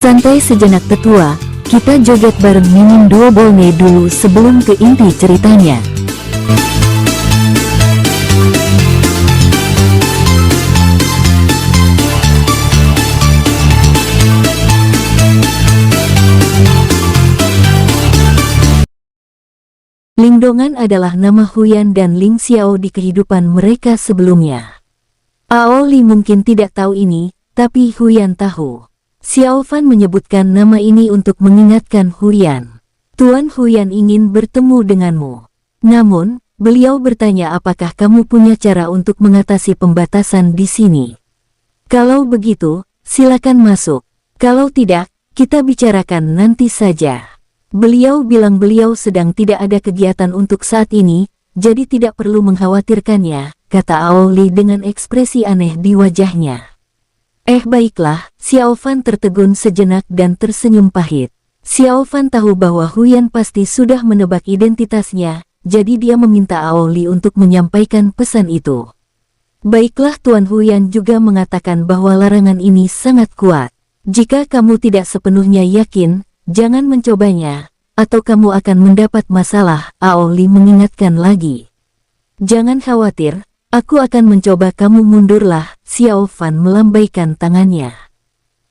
Santai sejenak tetua, kita joget bareng Mimin Duo Bolne dulu sebelum ke inti ceritanya. Lingdongan adalah nama Huyan dan Ling Xiao di kehidupan mereka sebelumnya. Aoli mungkin tidak tahu ini, tapi Huyan tahu. Xiao Fan menyebutkan nama ini untuk mengingatkan Huyan. Tuan Huyan ingin bertemu denganmu. Namun, beliau bertanya apakah kamu punya cara untuk mengatasi pembatasan di sini. Kalau begitu, silakan masuk. Kalau tidak, kita bicarakan nanti saja. Beliau bilang beliau sedang tidak ada kegiatan untuk saat ini, jadi tidak perlu mengkhawatirkannya, kata Aoli dengan ekspresi aneh di wajahnya. Baiklah, Xiao Fan tertegun sejenak dan tersenyum pahit. Xiao Fan tahu bahwa Huyan pasti sudah menebak identitasnya, jadi dia meminta Aoli untuk menyampaikan pesan itu. Baiklah, Tuan Huyan juga mengatakan bahwa larangan ini sangat kuat. Jika kamu tidak sepenuhnya yakin, jangan mencobanya, atau kamu akan mendapat masalah, Aoli mengingatkan lagi. Jangan khawatir, aku akan mencoba, kamu mundurlah, Xiao Fan melambaikan tangannya.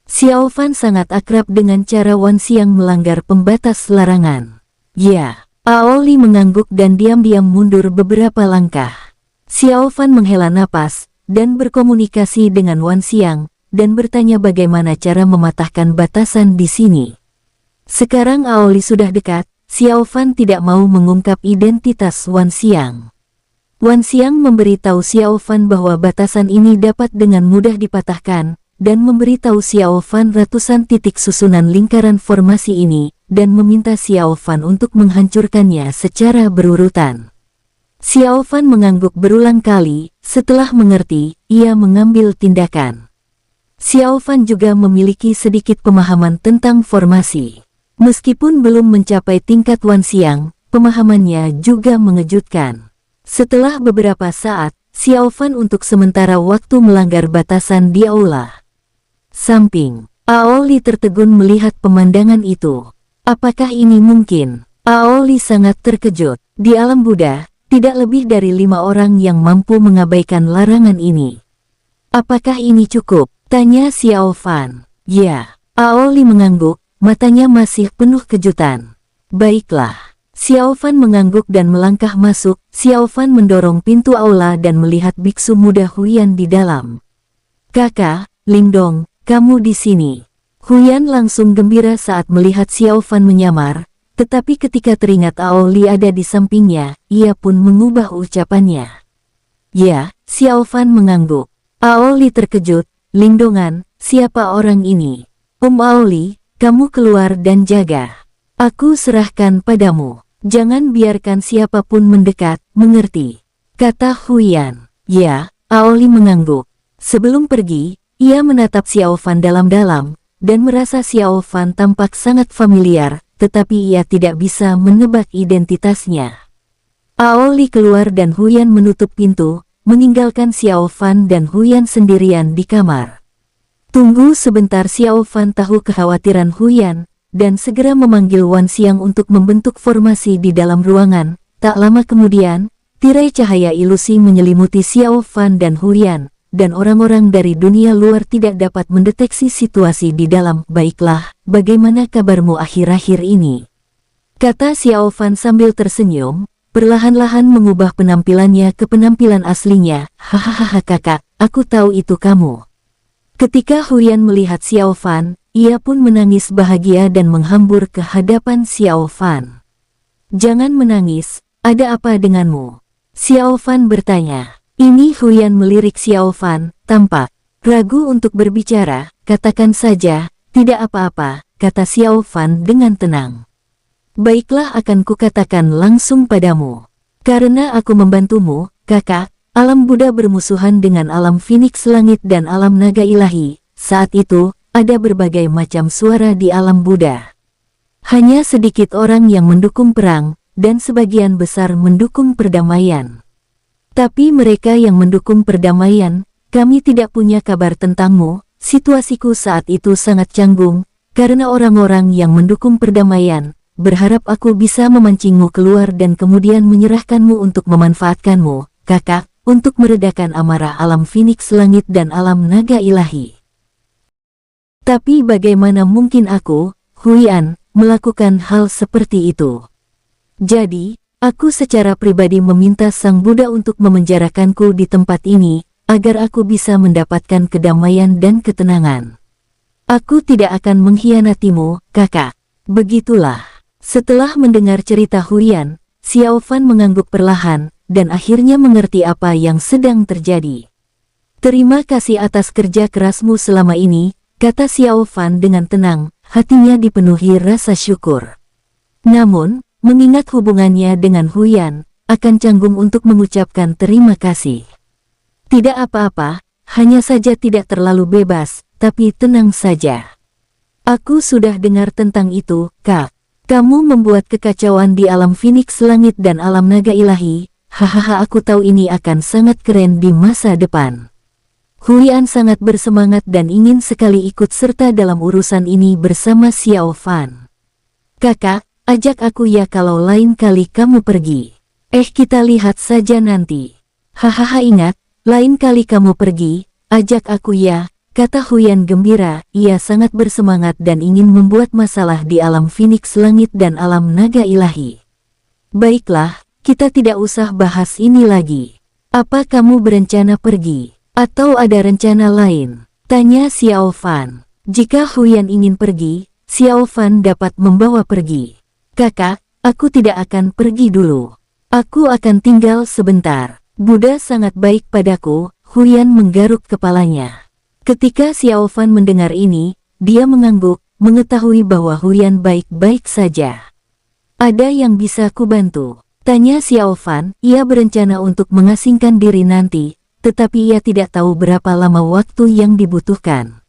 Xiao Fan sangat akrab dengan cara Wan Xiang melanggar pembatas larangan. Ya, Aoli mengangguk dan diam-diam mundur beberapa langkah. Xiao Fan menghela napas, dan berkomunikasi dengan Wan Xiang, dan bertanya bagaimana cara mematahkan batasan di sini. Sekarang Aoli sudah dekat, Xiao Fan tidak mau mengungkap identitas Wan Xiang. Wan Xiang memberitahu Xiao Fan bahwa batasan ini dapat dengan mudah dipatahkan, dan memberitahu Xiao Fan ratusan titik susunan lingkaran formasi ini, dan meminta Xiao Fan untuk menghancurkannya secara berurutan. Xiao Fan mengangguk berulang kali, setelah mengerti, ia mengambil tindakan. Xiao Fan juga memiliki sedikit pemahaman tentang formasi. Meskipun belum mencapai tingkat Wan Xiang, pemahamannya juga mengejutkan. Setelah beberapa saat, Xiao Fan untuk sementara waktu melanggar batasan di aula. Samping, Aoli tertegun melihat pemandangan itu. Apakah ini mungkin? Aoli sangat terkejut. Di alam Buddha, tidak lebih dari 5 orang yang mampu mengabaikan larangan ini. Apakah ini cukup? Tanya Xiao Fan. Ya, Aoli mengangguk, matanya masih penuh kejutan. Baiklah. Xiao Fan mengangguk dan melangkah masuk. Xiao Fan mendorong pintu aula dan melihat biksu muda Huyan di dalam. Kakak, Lingdong, kamu di sini. Huyan langsung gembira saat melihat Xiao Fan menyamar, tetapi ketika teringat Aoli ada di sampingnya, ia pun mengubah ucapannya. Ya, Xiao Fan mengangguk. Aoli terkejut. Lingdongan, siapa orang ini? Aoli, kamu keluar dan jaga. Aku serahkan padamu. Jangan biarkan siapapun mendekat, mengerti? Kata Huyan. Ya, Aoli mengangguk. Sebelum pergi, ia menatap Xiao Fan dalam-dalam, dan merasa Xiao Fan tampak sangat familiar, tetapi ia tidak bisa menebak identitasnya. Aoli keluar dan Huyan menutup pintu, meninggalkan Xiao Fan dan Huyan sendirian di kamar. Tunggu sebentar, Xiao Fan tahu kekhawatiran Huyan, dan segera memanggil Wan Xiang untuk membentuk formasi di dalam ruangan. Tak lama kemudian, tirai cahaya ilusi menyelimuti Xiao Fan dan Huyan, dan orang-orang dari dunia luar tidak dapat mendeteksi situasi di dalam. Baiklah, bagaimana kabarmu akhir-akhir ini? Kata Xiao Fan sambil tersenyum, perlahan-lahan mengubah penampilannya ke penampilan aslinya. Hahaha kakak, aku tahu itu kamu. Ketika Huyan melihat Xiao Fan, ia pun menangis bahagia dan menghambur ke hadapan Xiao Fan. Jangan menangis, ada apa denganmu? Xiao Fan bertanya. Ini Huyan melirik Xiao Fan, tampak ragu untuk berbicara. Katakan saja, tidak apa-apa, kata Xiao Fan dengan tenang. Baiklah, akan kukatakan langsung padamu. Karena aku membantumu, kakak, alam Buddha bermusuhan dengan alam Phoenix Langit dan alam naga ilahi. Saat itu, ada berbagai macam suara di alam Buddha. Hanya sedikit orang yang mendukung perang, dan sebagian besar mendukung perdamaian. Tapi mereka yang mendukung perdamaian, kami tidak punya kabar tentangmu. Situasiku saat itu sangat canggung, karena orang-orang yang mendukung perdamaian berharap aku bisa memancingmu keluar dan kemudian menyerahkanmu untuk memanfaatkanmu, kakak, untuk meredakan amarah alam Phoenix Langit dan alam naga ilahi. Tapi bagaimana mungkin aku, Huyan, melakukan hal seperti itu? Jadi, aku secara pribadi meminta Sang Buddha untuk memenjarakanku di tempat ini, agar aku bisa mendapatkan kedamaian dan ketenangan. Aku tidak akan mengkhianatimu, kakak. Begitulah. Setelah mendengar cerita Huyan, Xiao Fan mengangguk perlahan, dan akhirnya mengerti apa yang sedang terjadi. Terima kasih atas kerja kerasmu selama ini, kata Xiao Fan dengan tenang, hatinya dipenuhi rasa syukur. Namun, mengingat hubungannya dengan Huyan, akan canggung untuk mengucapkan terima kasih. Tidak apa-apa, hanya saja tidak terlalu bebas, tapi tenang saja. Aku sudah dengar tentang itu, Kak. Kamu membuat kekacauan di alam Phoenix Langit dan alam naga ilahi. Hahaha, aku tahu ini akan sangat keren di masa depan. Huyan sangat bersemangat dan ingin sekali ikut serta dalam urusan ini bersama Xiao Fan. Kakak, ajak aku ya kalau lain kali kamu pergi. Kita lihat saja nanti. Hahaha, ingat, lain kali kamu pergi, ajak aku ya. Kata Huyan gembira, ia sangat bersemangat dan ingin membuat masalah di alam Phoenix Langit dan alam naga ilahi. Baiklah, kita tidak usah bahas ini lagi. Apa kamu berencana pergi? Atau ada rencana lain? Tanya Xiao Fan. Jika Huyan ingin pergi, Xiao Fan dapat membawa pergi. Kakak, aku tidak akan pergi dulu. Aku akan tinggal sebentar. Buddha sangat baik padaku, Huyan menggaruk kepalanya. Ketika Xiao Fan mendengar ini, dia mengangguk, mengetahui bahwa Huyan baik-baik saja. Ada yang bisa kubantu? Tanya Xiao Fan. Ia berencana untuk mengasingkan diri nanti, tetapi ia tidak tahu berapa lama waktu yang dibutuhkan.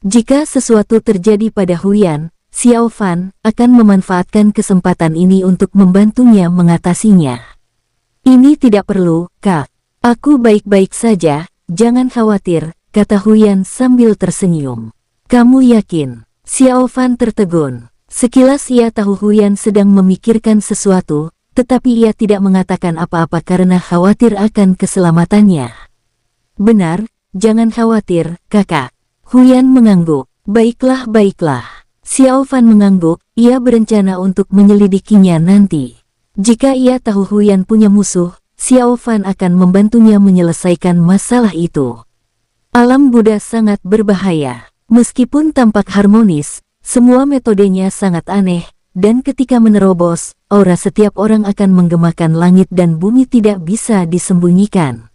Jika sesuatu terjadi pada Huyan, Xiao Fan akan memanfaatkan kesempatan ini untuk membantunya mengatasinya. Ini tidak perlu, Kak. Aku baik-baik saja, jangan khawatir, kata Huyan sambil tersenyum. Kamu yakin? Xiao Fan tertegun. Sekilas ia tahu Huyan sedang memikirkan sesuatu, tetapi ia tidak mengatakan apa-apa karena khawatir akan keselamatannya. Benar, jangan khawatir, kakak. Huyan mengangguk. Baiklah, baiklah. Xiao Fan mengangguk, ia berencana untuk menyelidikinya nanti. Jika ia tahu Huyan punya musuh, Xiao Fan akan membantunya menyelesaikan masalah itu. Alam Buddha sangat berbahaya. Meskipun tampak harmonis, semua metodenya sangat aneh, dan ketika menerobos, aura setiap orang akan menggemakan langit dan bumi tidak bisa disembunyikan.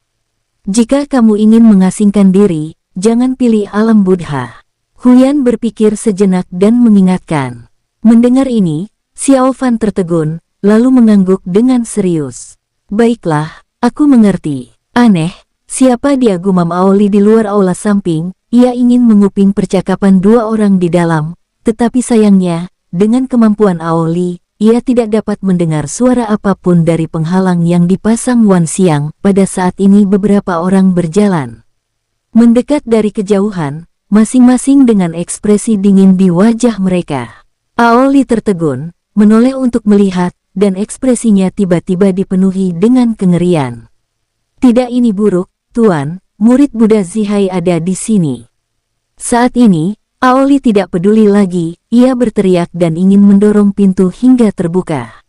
Jika kamu ingin mengasingkan diri, jangan pilih alam Buddha. Huyan berpikir sejenak dan mengingatkan. Mendengar ini, Xiao Fan tertegun, lalu mengangguk dengan serius. Baiklah, aku mengerti. Aneh. Siapa dia, gumam Aoli di luar aula samping. Ia ingin menguping percakapan dua orang di dalam, tetapi sayangnya, dengan kemampuan Aoli, ia tidak dapat mendengar suara apapun dari penghalang yang dipasang Wan Xiang. Pada saat ini beberapa orang berjalan mendekat dari kejauhan, masing-masing dengan ekspresi dingin di wajah mereka. Aoli tertegun, menoleh untuk melihat, dan ekspresinya tiba-tiba dipenuhi dengan kengerian. Tidak, ini buruk, Tuan, murid Buddha Zihai ada di sini. Saat ini, Aoli tidak peduli lagi, ia berteriak dan ingin mendorong pintu hingga terbuka.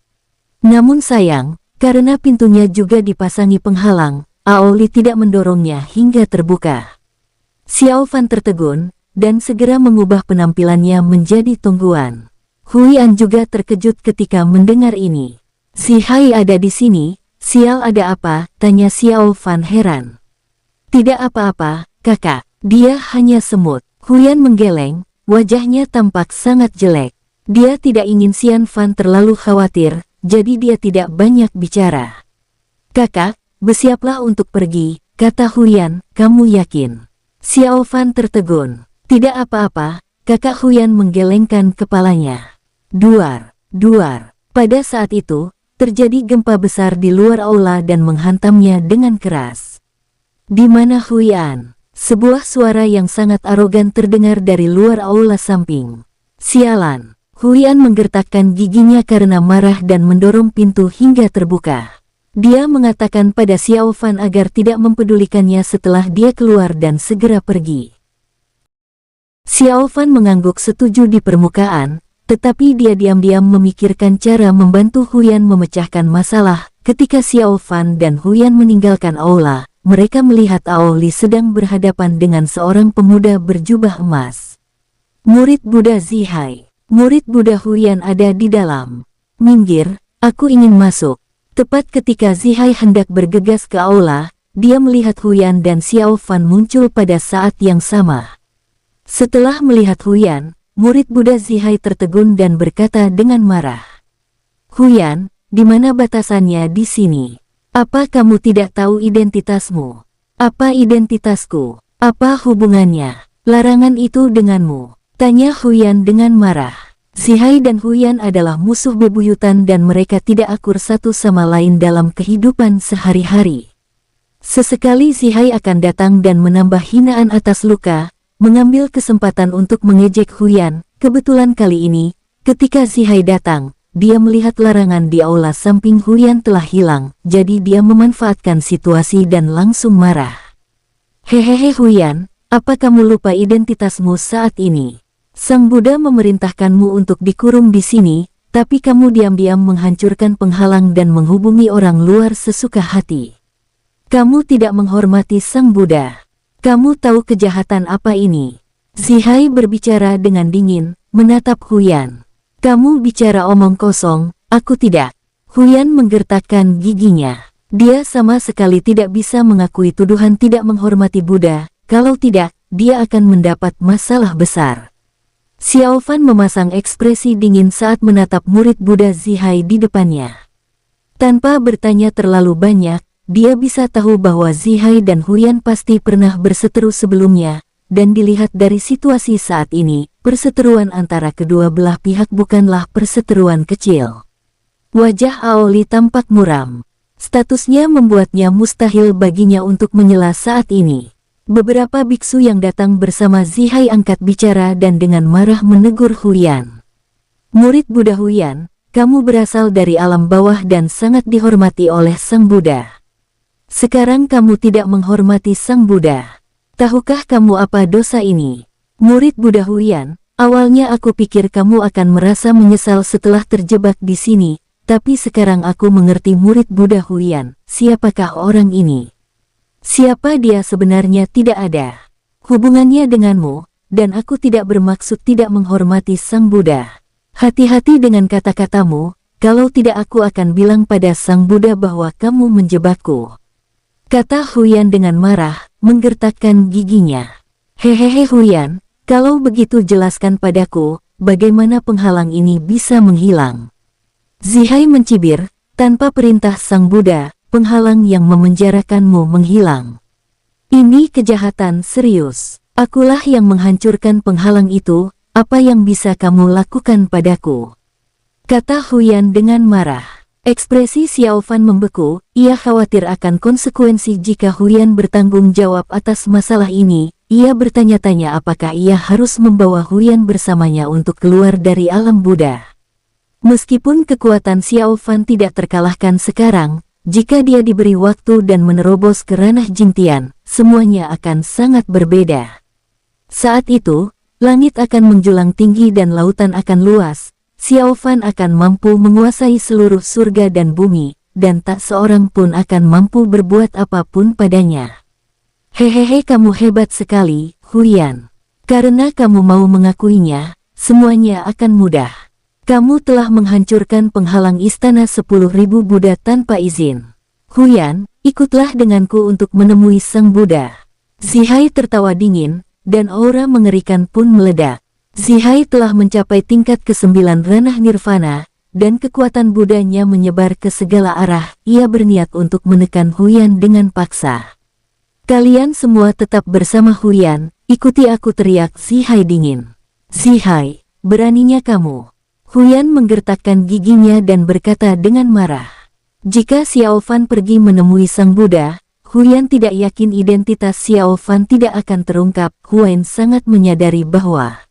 Namun sayang, karena pintunya juga dipasangi penghalang, Aoli tidak mendorongnya hingga terbuka. Xiao Fan tertegun, dan segera mengubah penampilannya menjadi tungguan. Huyan juga terkejut ketika mendengar ini. Zihai ada di sini, sial, ada apa? Tanya Xiao Fan heran. Tidak apa-apa, kakak, dia hanya semut. Huyan menggeleng, wajahnya tampak sangat jelek. Dia tidak ingin Xian Fan terlalu khawatir, jadi dia tidak banyak bicara. Kakak, bersiaplah untuk pergi, kata Huyan, kamu yakin? Xiao Fan tertegun. Tidak apa-apa, kakak. Huyan menggelengkan kepalanya. Duar, duar. Pada saat itu, terjadi gempa besar di luar aula dan menghantamnya dengan keras. Di mana Huyan? Sebuah suara yang sangat arogan terdengar dari luar aula samping. Sialan! Huyan menggertakkan giginya karena marah dan mendorong pintu hingga terbuka. Dia mengatakan pada Xiao Fan agar tidak mempedulikannya setelah dia keluar dan segera pergi. Xiao Fan mengangguk setuju di permukaan, tetapi dia diam-diam memikirkan cara membantu Huyan memecahkan masalah. Ketika Xiao Fan dan Huyan meninggalkan aula, mereka melihat Aoli sedang berhadapan dengan seorang pemuda berjubah emas. Murid Buddha Zihai. Murid Buddha Huyan ada di dalam. Minggir, aku ingin masuk. Tepat ketika Zihai hendak bergegas ke aula, dia melihat Huyan dan Xiao Fan muncul pada saat yang sama. Setelah melihat Huyan, murid Buddha Zihai tertegun dan berkata dengan marah. Huyan, di mana batasannya di sini? Apa kamu tidak tahu identitasmu? Apa identitasku? Apa hubungannya? Larangan itu denganmu? Tanya Huyan dengan marah. Zihai dan Huyan adalah musuh bebuyutan dan mereka tidak akur satu sama lain dalam kehidupan sehari-hari. Sesekali Zihai akan datang dan menambah hinaan atas luka, mengambil kesempatan untuk mengejek Huyan. Kebetulan kali ini, ketika Zihai datang, dia melihat larangan di aula samping Huyan telah hilang, jadi dia memanfaatkan situasi dan langsung marah. Hehehe Huyan, apa kamu lupa identitasmu saat ini? Sang Buddha memerintahkanmu untuk dikurung di sini, tapi kamu diam-diam menghancurkan penghalang dan menghubungi orang luar sesuka hati. Kamu tidak menghormati Sang Buddha. Kamu tahu kejahatan apa ini? Zihai berbicara dengan dingin, menatap Huyan. Kamu bicara omong kosong, aku tidak. Huyan menggertakkan giginya. Dia sama sekali tidak bisa mengakui tuduhan tidak menghormati Buddha, kalau tidak, dia akan mendapat masalah besar. Xiao Fan memasang ekspresi dingin saat menatap murid Buddha Zihai di depannya. Tanpa bertanya terlalu banyak, dia bisa tahu bahwa Zihai dan Huyan pasti pernah berseteru sebelumnya, dan dilihat dari situasi saat ini, perseteruan antara kedua belah pihak bukanlah perseteruan kecil. Wajah Aoli tampak muram. Statusnya membuatnya mustahil baginya untuk menyela saat ini. Beberapa biksu yang datang bersama Zihai angkat bicara dan dengan marah menegur Huyan. Murid Buddha Huyan, kamu berasal dari alam bawah dan sangat dihormati oleh Sang Buddha. Sekarang kamu tidak menghormati Sang Buddha. Tahukah kamu apa dosa ini? Murid Buddha Huyan, awalnya aku pikir kamu akan merasa menyesal setelah terjebak di sini, tapi sekarang aku mengerti murid Buddha Huyan, siapakah orang ini? Siapa dia sebenarnya tidak ada hubungannya denganmu, dan aku tidak bermaksud tidak menghormati Sang Buddha. Hati-hati dengan kata-katamu, kalau tidak aku akan bilang pada Sang Buddha bahwa kamu menjebakku. Kata Huyan dengan marah, menggertakkan giginya. Hehehe Huyan, kalau begitu jelaskan padaku, bagaimana penghalang ini bisa menghilang. Zihai mencibir, tanpa perintah Sang Buddha, penghalang yang memenjarakanmu menghilang. Ini kejahatan serius. Akulah yang menghancurkan penghalang itu, apa yang bisa kamu lakukan padaku? Kata Huyan dengan marah. Ekspresi Xiao Fan membeku, ia khawatir akan konsekuensi jika Huyan bertanggung jawab atas masalah ini. Ia bertanya-tanya apakah ia harus membawa Huyan bersamanya untuk keluar dari alam Buddha. Meskipun kekuatan Xiao Fan tidak terkalahkan sekarang, jika dia diberi waktu dan menerobos ke ranah Jingtian, semuanya akan sangat berbeda. Saat itu, langit akan menjulang tinggi dan lautan akan luas. Xiao Fan akan mampu menguasai seluruh surga dan bumi, dan tak seorang pun akan mampu berbuat apapun padanya. Hehehe kamu hebat sekali, Huyan. Karena kamu mau mengakuinya, semuanya akan mudah. Kamu telah menghancurkan penghalang istana 10.000 Buddha tanpa izin. Huyan, ikutlah denganku untuk menemui Sang Buddha. Zihai tertawa dingin, dan aura mengerikan pun meledak. Zihai telah mencapai tingkat ke-9 ranah nirvana, dan kekuatan Buddhanya menyebar ke segala arah. Ia berniat untuk menekan Huyan dengan paksa. Kalian semua tetap bersama Huyan, ikuti aku, teriak Zihai dingin. Zihai, beraninya kamu. Huyan menggertakkan giginya dan berkata dengan marah. Jika Xiao Fan pergi menemui Sang Buddha, Huyan tidak yakin identitas Xiao Fan tidak akan terungkap. Huyan sangat menyadari bahwa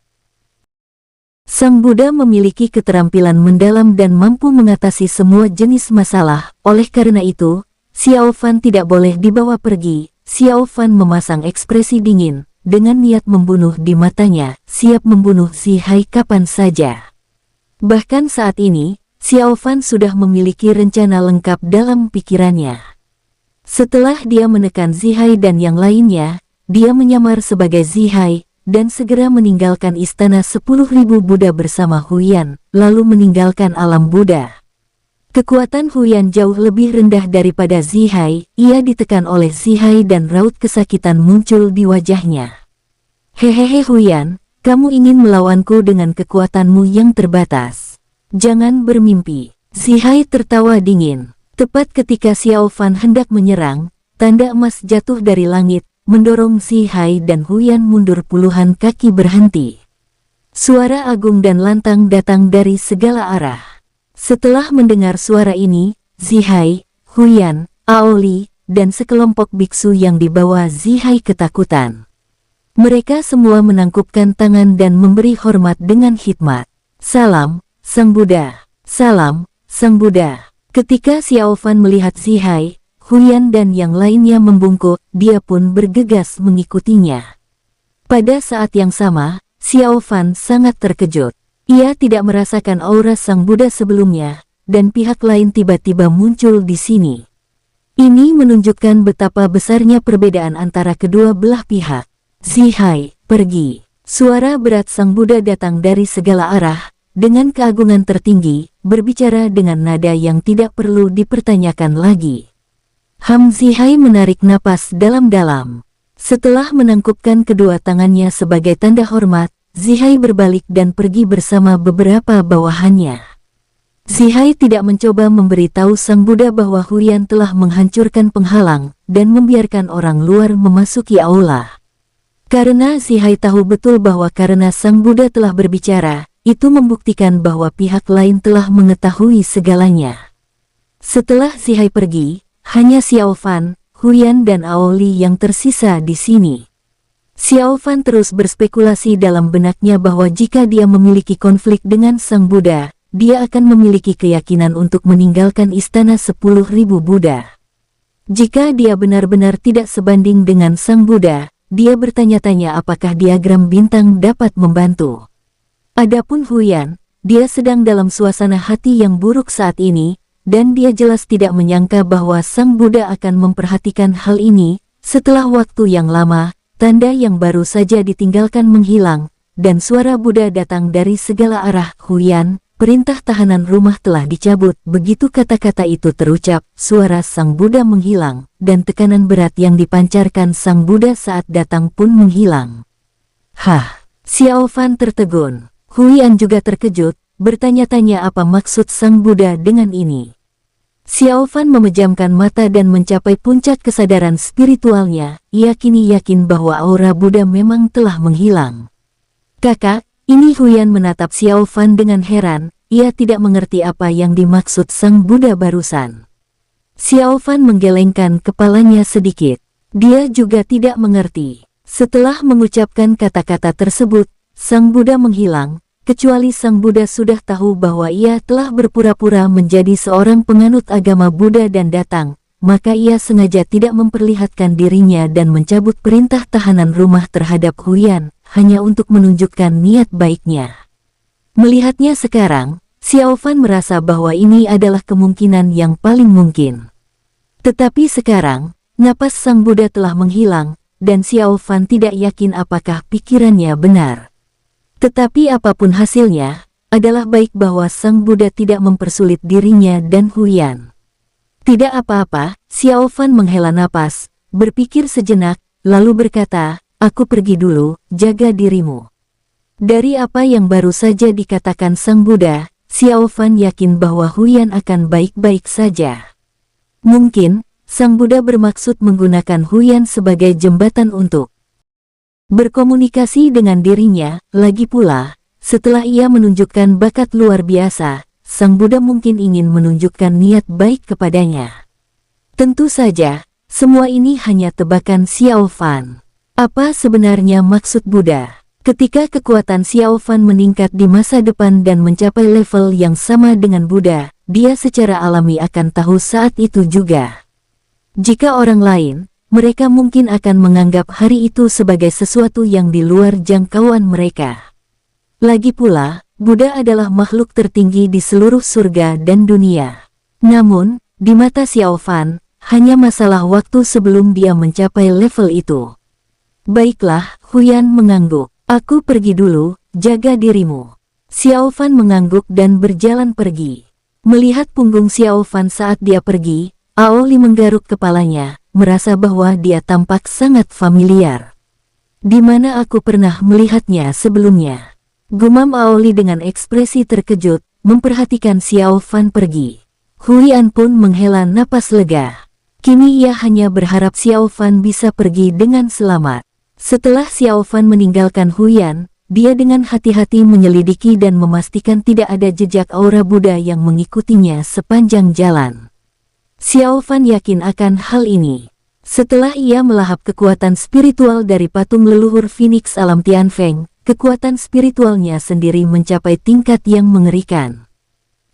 Sang Buddha memiliki keterampilan mendalam dan mampu mengatasi semua jenis masalah. Oleh karena itu, Xiao Fan tidak boleh dibawa pergi. Xiao Fan memasang ekspresi dingin, dengan niat membunuh di matanya, siap membunuh Zihai kapan saja. Bahkan saat ini, Xiao Fan sudah memiliki rencana lengkap dalam pikirannya. Setelah dia menekan Zihai dan yang lainnya, dia menyamar sebagai Zihai, dan segera meninggalkan istana 10.000 Buddha bersama Huyan, lalu meninggalkan alam Buddha. Kekuatan Huyan jauh lebih rendah daripada Zihai, ia ditekan oleh Zihai dan raut kesakitan muncul di wajahnya. Hehehe Huyan, kamu ingin melawanku dengan kekuatanmu yang terbatas. Jangan bermimpi. Zihai tertawa dingin. Tepat ketika Xiao Fan hendak menyerang, tanda emas jatuh dari langit, mendorong Zihai dan Huyan mundur puluhan kaki berhenti. Suara agung dan lantang datang dari segala arah. Setelah mendengar suara ini, Zihai, Huyan, Aoli, dan sekelompok biksu yang dibawa Zihai ketakutan. Mereka semua menangkupkan tangan dan memberi hormat dengan hikmat. Salam, Sang Buddha. Salam, Sang Buddha. Ketika Xiao Fan melihat Zihai, Huyan dan yang lainnya membungkuk, dia pun bergegas mengikutinya. Pada saat yang sama, Xiao Fan sangat terkejut. Ia tidak merasakan aura Sang Buddha sebelumnya, dan pihak lain tiba-tiba muncul di sini. Ini menunjukkan betapa besarnya perbedaan antara kedua belah pihak. Zihai, pergi. Suara berat Sang Buddha datang dari segala arah, dengan keagungan tertinggi, berbicara dengan nada yang tidak perlu dipertanyakan lagi. Zihai menarik napas dalam-dalam. Setelah menangkupkan kedua tangannya sebagai tanda hormat, Zihai berbalik dan pergi bersama beberapa bawahannya. Zihai tidak mencoba memberitahu Sang Buddha bahwa Huyan telah menghancurkan penghalang dan membiarkan orang luar memasuki aula. Karena Zihai tahu betul bahwa karena Sang Buddha telah berbicara, itu membuktikan bahwa pihak lain telah mengetahui segalanya. Setelah Zihai pergi, hanya Xiao Fan, Huyan dan Aoli yang tersisa di sini. Xiao Fan terus berspekulasi dalam benaknya bahwa jika dia memiliki konflik dengan Sang Buddha, dia akan memiliki keyakinan untuk meninggalkan istana 10.000 Buddha. Jika dia benar-benar tidak sebanding dengan Sang Buddha, dia bertanya-tanya apakah diagram bintang dapat membantu. Adapun Huyan, dia sedang dalam suasana hati yang buruk saat ini, dan dia jelas tidak menyangka bahwa Sang Buddha akan memperhatikan hal ini. Setelah waktu yang lama, tanda yang baru saja ditinggalkan menghilang, dan suara Buddha datang dari segala arah. Huyan, perintah tahanan rumah telah dicabut. Begitu kata-kata itu terucap, suara Sang Buddha menghilang, dan tekanan berat yang dipancarkan Sang Buddha saat datang pun menghilang. Hah, Xiao Fan tertegun. Huyan juga terkejut, bertanya-tanya apa maksud Sang Buddha dengan ini. Xiao Fan memejamkan mata dan mencapai puncak kesadaran spiritualnya. Ia kini yakin bahwa aura Buddha memang telah menghilang. Kakak, ini Huyan menatap Xiao Fan dengan heran. Ia tidak mengerti apa yang dimaksud Sang Buddha barusan. Xiao Fan menggelengkan kepalanya sedikit. Dia juga tidak mengerti. Setelah mengucapkan kata-kata tersebut, Sang Buddha menghilang. Kecuali Sang Buddha sudah tahu bahwa ia telah berpura-pura menjadi seorang penganut agama Buddha dan datang, maka ia sengaja tidak memperlihatkan dirinya dan mencabut perintah tahanan rumah terhadap Huyan, hanya untuk menunjukkan niat baiknya. Melihatnya sekarang, Xiao Fan merasa bahwa ini adalah kemungkinan yang paling mungkin. Tetapi sekarang, napas Sang Buddha telah menghilang, dan Xiao Fan tidak yakin apakah pikirannya benar. Tetapi apapun hasilnya, adalah baik bahwa Sang Buddha tidak mempersulit dirinya dan Huyan. Tidak apa-apa, Xiao Fan menghela napas, berpikir sejenak, lalu berkata, aku pergi dulu, jaga dirimu. Dari apa yang baru saja dikatakan Sang Buddha, Xiao Fan yakin bahwa Huyan akan baik-baik saja. Mungkin, Sang Buddha bermaksud menggunakan Huyan sebagai jembatan untuk berkomunikasi dengan dirinya. Lagi pula, setelah ia menunjukkan bakat luar biasa, Sang Buddha mungkin ingin menunjukkan niat baik kepadanya. Tentu saja, semua ini hanya tebakan Xiao Fan. Apa sebenarnya maksud Buddha? Ketika kekuatan Xiao Fan meningkat di masa depan dan mencapai level yang sama dengan Buddha, dia secara alami akan tahu saat itu juga. Jika orang lain, mereka mungkin akan menganggap hari itu sebagai sesuatu yang di luar jangkauan mereka. Lagi pula, Buddha adalah makhluk tertinggi di seluruh surga dan dunia. Namun, di mata Xiao Fan, hanya masalah waktu sebelum dia mencapai level itu. Baiklah, Huyan mengangguk. Aku pergi dulu, jaga dirimu. Xiao Fan mengangguk dan berjalan pergi. Melihat punggung Xiao Fan saat dia pergi, Aoli menggaruk kepalanya, merasa bahwa dia tampak sangat familiar. Di mana aku pernah melihatnya sebelumnya? Gumam Aoli dengan ekspresi terkejut, memperhatikan Xiao Fan pergi. Huyan pun menghela napas lega. Kini ia hanya berharap Xiao Fan bisa pergi dengan selamat. Setelah Xiao Fan meninggalkan Huyan, dia dengan hati-hati menyelidiki dan memastikan tidak ada jejak aura Buddha yang mengikutinya sepanjang jalan. Xiao Fan yakin akan hal ini. Setelah ia melahap kekuatan spiritual dari patung leluhur Phoenix alam Tianfeng, kekuatan spiritualnya sendiri mencapai tingkat yang mengerikan.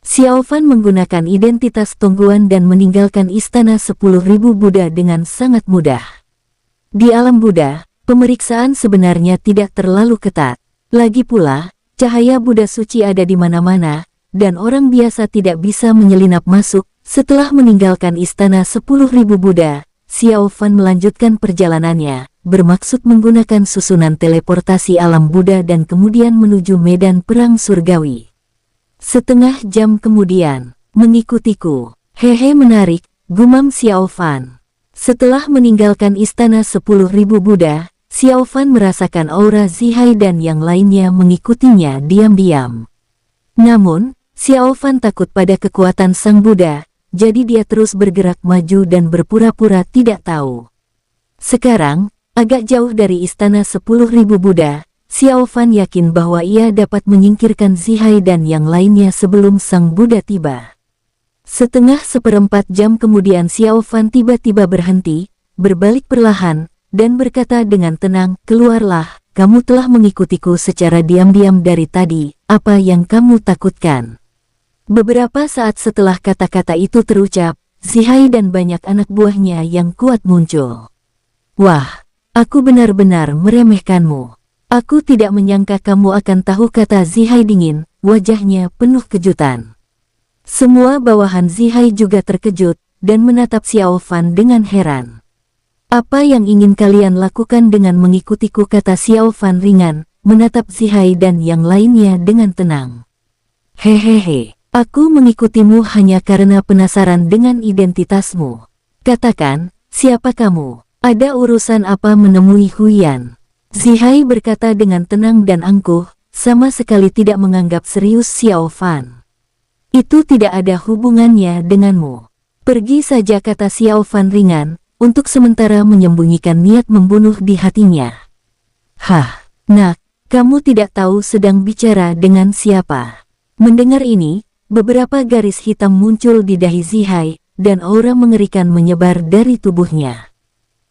Xiao Fan menggunakan identitas Tongguan dan meninggalkan istana 10.000 Buddha dengan sangat mudah. Di alam Buddha, pemeriksaan sebenarnya tidak terlalu ketat. Lagi pula, cahaya Buddha suci ada di mana-mana, dan orang biasa tidak bisa menyelinap masuk. Setelah meninggalkan istana 10.000 Buddha, Xiao Fan melanjutkan perjalanannya, bermaksud menggunakan susunan teleportasi alam Buddha dan kemudian menuju medan perang surgawi. Setengah jam kemudian, mengikutiku. Hehe menarik, gumam Xiao Fan. Setelah meninggalkan istana 10.000 Buddha, Xiao Fan merasakan aura Zihai dan yang lainnya mengikutinya diam-diam. Namun, Xiao Fan takut pada kekuatan Sang Buddha, jadi dia terus bergerak maju dan berpura-pura tidak tahu. Sekarang, agak jauh dari istana 10.000 Buddha, Xiao Fan yakin bahwa ia dapat menyingkirkan Zihai dan yang lainnya sebelum Sang Buddha tiba. Setengah seperempat jam kemudian Xiao Fan tiba-tiba berhenti, berbalik perlahan, dan berkata dengan tenang, "Keluarlah, kamu telah mengikutiku secara diam-diam dari tadi, apa yang kamu takutkan?" Beberapa saat setelah kata-kata itu terucap, Zihai dan banyak anak buahnya yang kuat muncul. "Wah, aku benar-benar meremehkanmu. Aku tidak menyangka kamu akan tahu," kata Zihai dingin, wajahnya penuh kejutan. Semua bawahan Zihai juga terkejut, dan menatap Xiao Fan dengan heran. "Apa yang ingin kalian lakukan dengan mengikutiku?" kata Xiao Fan ringan, menatap Zihai dan yang lainnya dengan tenang. "Hehehe, aku mengikutimu hanya karena penasaran dengan identitasmu. Katakan, siapa kamu? Ada urusan apa menemui Huyan?" Zihai berkata dengan tenang dan angkuh, sama sekali tidak menganggap serius Xiao Fan. "Itu tidak ada hubungannya denganmu. Pergi saja," kata Xiao Fan ringan, untuk sementara menyembunyikan niat membunuh di hatinya. "Hah, nak, kamu tidak tahu sedang bicara dengan siapa?" Mendengar ini, beberapa garis hitam muncul di dahi Zihai, dan aura mengerikan menyebar dari tubuhnya.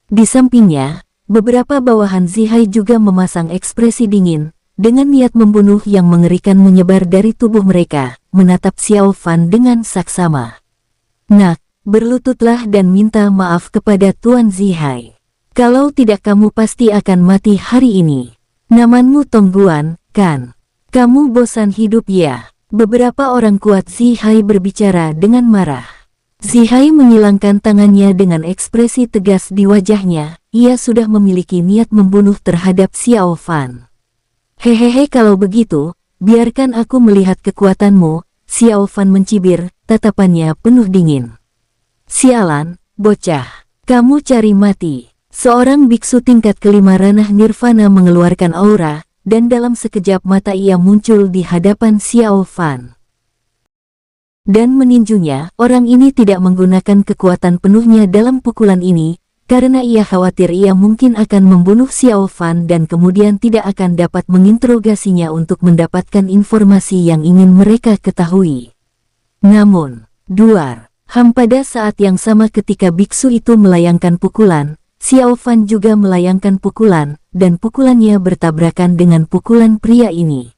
Di sampingnya, beberapa bawahan Zihai juga memasang ekspresi dingin, dengan niat membunuh yang mengerikan menyebar dari tubuh mereka, menatap Xiao Fan dengan saksama. "Nak, berlututlah dan minta maaf kepada Tuan Zihai. Kalau tidak kamu pasti akan mati hari ini. Namamu Tongguan, kan? Kamu bosan hidup ya?" Beberapa orang kuat Zihai berbicara dengan marah. Zihai menyilangkan tangannya dengan ekspresi tegas di wajahnya, ia sudah memiliki niat membunuh terhadap Xiao Fan. "Hehehe, kalau begitu, biarkan aku melihat kekuatanmu," Xiao Fan mencibir, tatapannya penuh dingin. "Sialan, bocah, kamu cari mati." Seorang biksu tingkat kelima ranah nirvana mengeluarkan aura, dan dalam sekejap mata ia muncul di hadapan Xiao Fan. Dan meninjunya, orang ini tidak menggunakan kekuatan penuhnya dalam pukulan ini, karena ia khawatir ia mungkin akan membunuh Xiao Fan dan kemudian tidak akan dapat menginterogasinya untuk mendapatkan informasi yang ingin mereka ketahui. Namun, duar. Pada saat yang sama ketika biksu itu melayangkan pukulan, Xiao Fan juga melayangkan pukulan, dan pukulannya bertabrakan dengan pukulan pria ini.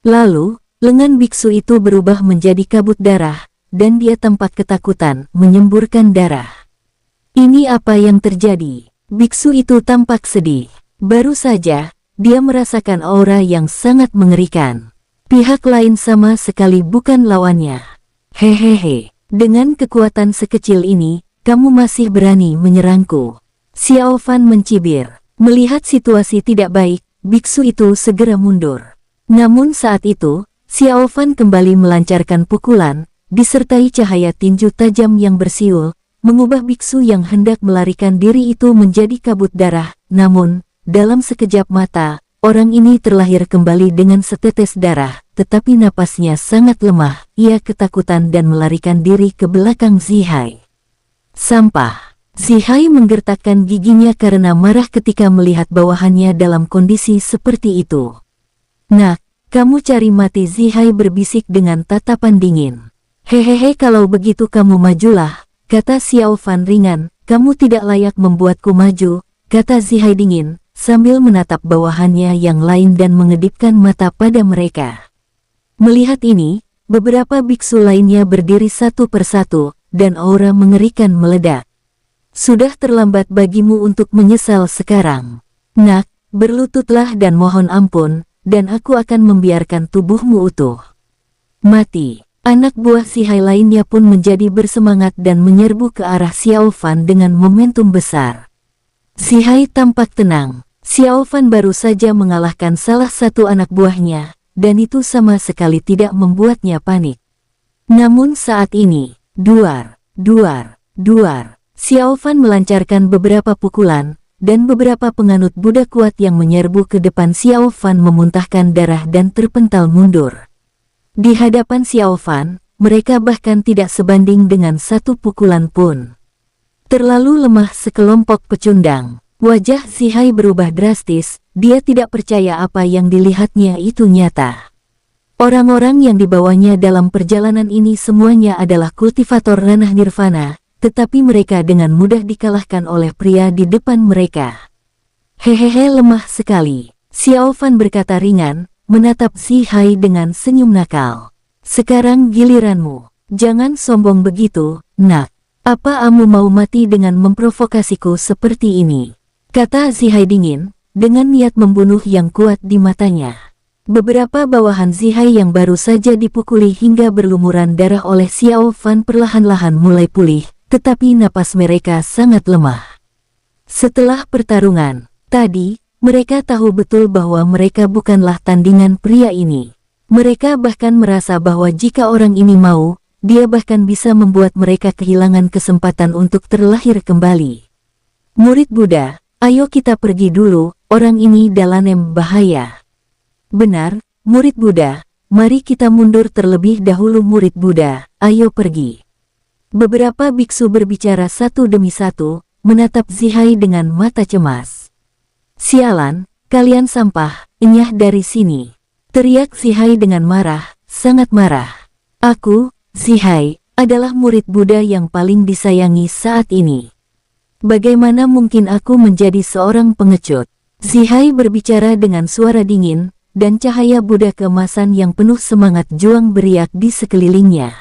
Lalu, lengan biksu itu berubah menjadi kabut darah, dan dia tampak ketakutan, menyemburkan darah. Ini apa yang terjadi? Biksu itu tampak sedih. Baru saja, dia merasakan aura yang sangat mengerikan. Pihak lain sama sekali bukan lawannya. Hehehe, dengan kekuatan sekecil ini, kamu masih berani menyerangku. Xiao Fan mencibir. Melihat situasi tidak baik, biksu itu segera mundur. Namun saat itu, Xiao Fan kembali melancarkan pukulan, disertai cahaya tinju tajam yang bersiul, mengubah biksu yang hendak melarikan diri itu menjadi kabut darah. Namun, dalam sekejap mata, orang ini terlahir kembali dengan setetes darah, tetapi napasnya sangat lemah. Ia ketakutan dan melarikan diri ke belakang Zihai. Sampah. Zihai menggertakkan giginya karena marah ketika melihat bawahannya dalam kondisi seperti itu. Nak, kamu cari mati, Zihai berbisik dengan tatapan dingin. Hehehe, kalau begitu kamu majulah, kata Xiao Fan ringan. Kamu tidak layak membuatku maju, kata Zihai dingin, sambil menatap bawahannya yang lain dan mengedipkan mata pada mereka. Melihat ini, beberapa biksu lainnya berdiri satu persatu, dan aura mengerikan meledak. Sudah terlambat bagimu untuk menyesal sekarang. Nak, berlututlah dan mohon ampun, dan aku akan membiarkan tubuhmu utuh mati. Anak buah Zihai lainnya pun menjadi bersemangat dan menyerbu ke arah Xiao Fan dengan momentum besar. Zihai tampak tenang. Xiao Fan baru saja mengalahkan salah satu anak buahnya, dan itu sama sekali tidak membuatnya panik. Namun saat ini, duar, Xiao Fan melancarkan beberapa pukulan, dan beberapa penganut Buddha kuat yang menyerbu ke depan Xiao Fan memuntahkan darah dan terpental mundur. Di hadapan Xiao Fan, mereka bahkan tidak sebanding dengan satu pukulan pun. Terlalu lemah sekelompok pecundang. Wajah Zihai berubah drastis, dia tidak percaya apa yang dilihatnya itu nyata. Orang-orang yang dibawanya dalam perjalanan ini semuanya adalah kultivator ranah nirvana, tetapi mereka dengan mudah dikalahkan oleh pria di depan mereka. Hehehe, lemah sekali. Xiao Fan berkata ringan, menatap Zihai dengan senyum nakal. Sekarang giliranmu. Jangan sombong begitu, nak. Apa kamu mau mati dengan memprovokasiku seperti ini? Kata Zihai dingin, dengan niat membunuh yang kuat di matanya. Beberapa bawahan Zihai yang baru saja dipukuli hingga berlumuran darah oleh Xiao Fan perlahan-lahan mulai pulih, tetapi napas mereka sangat lemah. Setelah pertarungan tadi, mereka tahu betul bahwa mereka bukanlah tandingan pria ini. Mereka bahkan merasa bahwa jika orang ini mau, dia bahkan bisa membuat mereka kehilangan kesempatan untuk terlahir kembali. Murid Buddha, ayo kita pergi dulu, orang ini dalam bahaya. Benar, murid Buddha, mari kita mundur terlebih dahulu murid Buddha, ayo pergi. Beberapa biksu berbicara satu demi satu, menatap Zihai dengan mata cemas. Sialan, kalian sampah, enyah dari sini. Teriak Zihai dengan marah, sangat marah. Aku, Zihai, adalah murid Buddha yang paling disayangi saat ini. Bagaimana mungkin aku menjadi seorang pengecut? Zihai berbicara dengan suara dingin, dan cahaya Buddha keemasan yang penuh semangat juang beriak di sekelilingnya.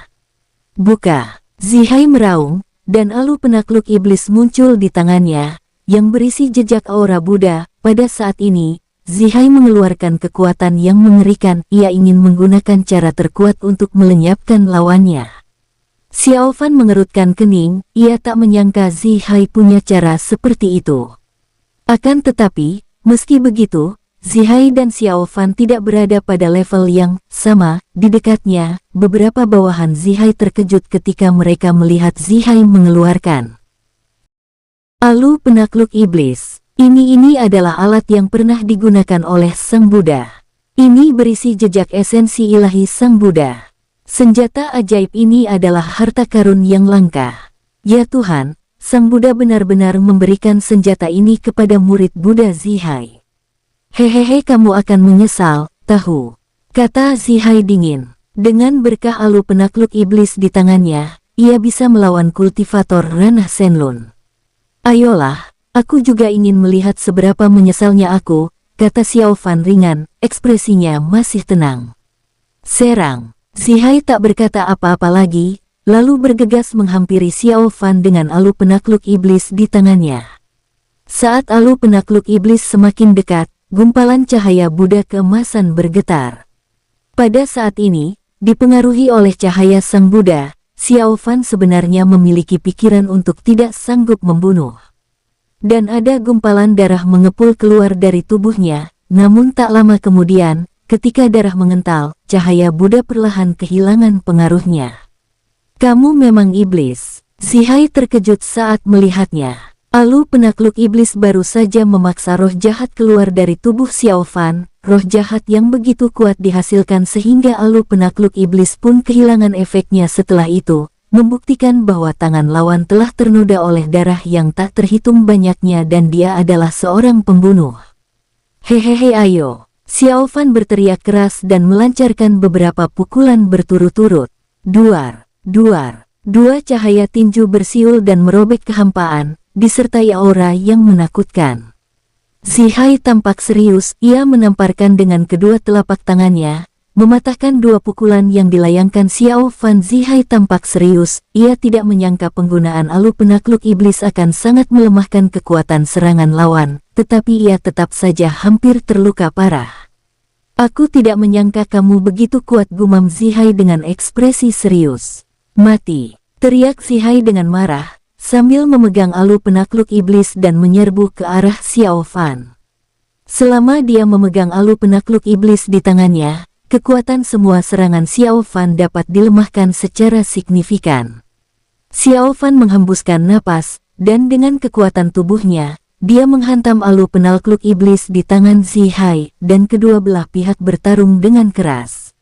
Buka! Zihai meraung, dan alu penakluk iblis muncul di tangannya, yang berisi jejak aura Buddha. Pada saat ini, Zihai mengeluarkan kekuatan yang mengerikan. Ia ingin menggunakan cara terkuat untuk melenyapkan lawannya. Xiao Fan mengerutkan kening, ia tak menyangka Zihai punya cara seperti itu. Akan tetapi, meski begitu, Zihai dan Xiao Fan tidak berada pada level yang sama. Di dekatnya, beberapa bawahan Zihai terkejut ketika mereka melihat Zihai mengeluarkan alu penakluk iblis. Ini adalah alat yang pernah digunakan oleh Sang Buddha. Ini berisi jejak esensi ilahi Sang Buddha. Senjata ajaib ini adalah harta karun yang langka. Ya Tuhan, Sang Buddha benar-benar memberikan senjata ini kepada murid Buddha Zihai. Hehehe, kamu akan menyesal, tahu, kata Zihai dingin. Dengan berkah alu penakluk iblis di tangannya, ia bisa melawan kultivator ranah Shenlong. Ayolah, Aku juga ingin melihat seberapa menyesalnya aku, kata Xiao Fan ringan, ekspresinya masih tenang. Serang. Zihai tak berkata apa-apa lagi, lalu bergegas menghampiri Xiao Fan dengan alu penakluk iblis di tangannya. Saat alu penakluk iblis semakin dekat, gumpalan cahaya Buddha keemasan bergetar. Pada saat ini, dipengaruhi oleh cahaya Sang Buddha, Xiao Fan sebenarnya memiliki pikiran untuk tidak sanggup membunuh. Dan ada gumpalan darah mengepul keluar dari tubuhnya, namun tak lama kemudian, ketika darah mengental, cahaya Buddha perlahan kehilangan pengaruhnya. Kamu memang iblis. Zihai terkejut saat melihatnya. Alu penakluk iblis baru saja memaksa roh jahat keluar dari tubuh Xiao Fan. Roh jahat yang begitu kuat dihasilkan sehingga alu penakluk iblis pun kehilangan efeknya setelah itu, membuktikan bahwa tangan lawan telah ternoda oleh darah yang tak terhitung banyaknya dan dia adalah seorang pembunuh. Hehehe ayo. Xiao Fan berteriak keras dan melancarkan beberapa pukulan berturut-turut. Duar, duar. Dua cahaya tinju bersiul dan merobek kehampaan, disertai aura yang menakutkan. Zihai tampak serius, ia menamparkan dengan kedua telapak tangannya, mematahkan dua pukulan yang dilayangkan Xiao Fan. Zihai tampak serius, ia tidak menyangka penggunaan alu penakluk iblis akan sangat melemahkan kekuatan serangan lawan, tetapi ia tetap saja hampir terluka parah. Aku tidak menyangka kamu begitu kuat, gumam Zihai dengan ekspresi serius. Mati, teriak Zihai dengan marah, sambil memegang alu penakluk iblis dan menyerbu ke arah Xiao Fan. Selama dia memegang alu penakluk iblis di tangannya, kekuatan semua serangan Xiao Fan dapat dilemahkan secara signifikan. Xiao Fan menghembuskan napas, dan dengan kekuatan tubuhnya, dia menghantam alu penakluk iblis di tangan Zihai, dan kedua belah pihak bertarung dengan keras.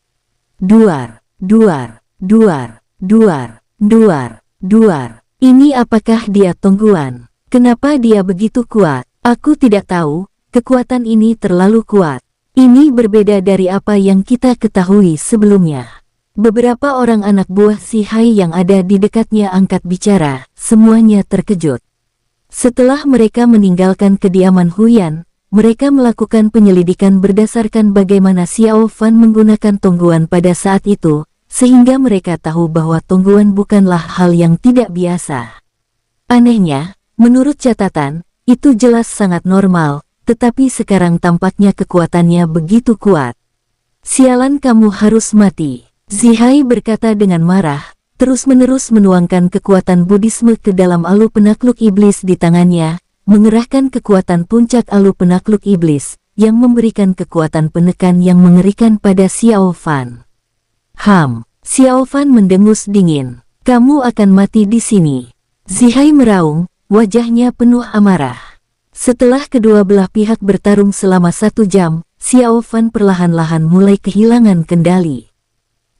Duar, duar, duar, duar, duar, duar. Ini apakah dia tungguan? Kenapa dia begitu kuat? Aku tidak tahu, kekuatan ini terlalu kuat. Ini berbeda dari apa yang kita ketahui sebelumnya. Beberapa orang anak buah Zihai yang ada di dekatnya angkat bicara, semuanya terkejut. Setelah mereka meninggalkan kediaman Huyan, mereka melakukan penyelidikan berdasarkan bagaimana Xiao Fan menggunakan tungguan pada saat itu, sehingga mereka tahu bahwa tungguan bukanlah hal yang tidak biasa. Anehnya, menurut catatan, itu jelas sangat normal, tetapi sekarang tampaknya kekuatannya begitu kuat. Sialan, kamu harus mati. Zihai berkata dengan marah, terus-menerus menuangkan kekuatan Buddhisme ke dalam alu penakluk iblis di tangannya, mengerahkan kekuatan puncak alu penakluk iblis, yang memberikan kekuatan penekan yang mengerikan pada Xiao Fan. Xiao Fan mendengus dingin. Kamu akan mati di sini. Zihai meraung, wajahnya penuh amarah. Setelah kedua belah pihak bertarung selama 1 jam, Xiao Fan perlahan-lahan mulai kehilangan kendali.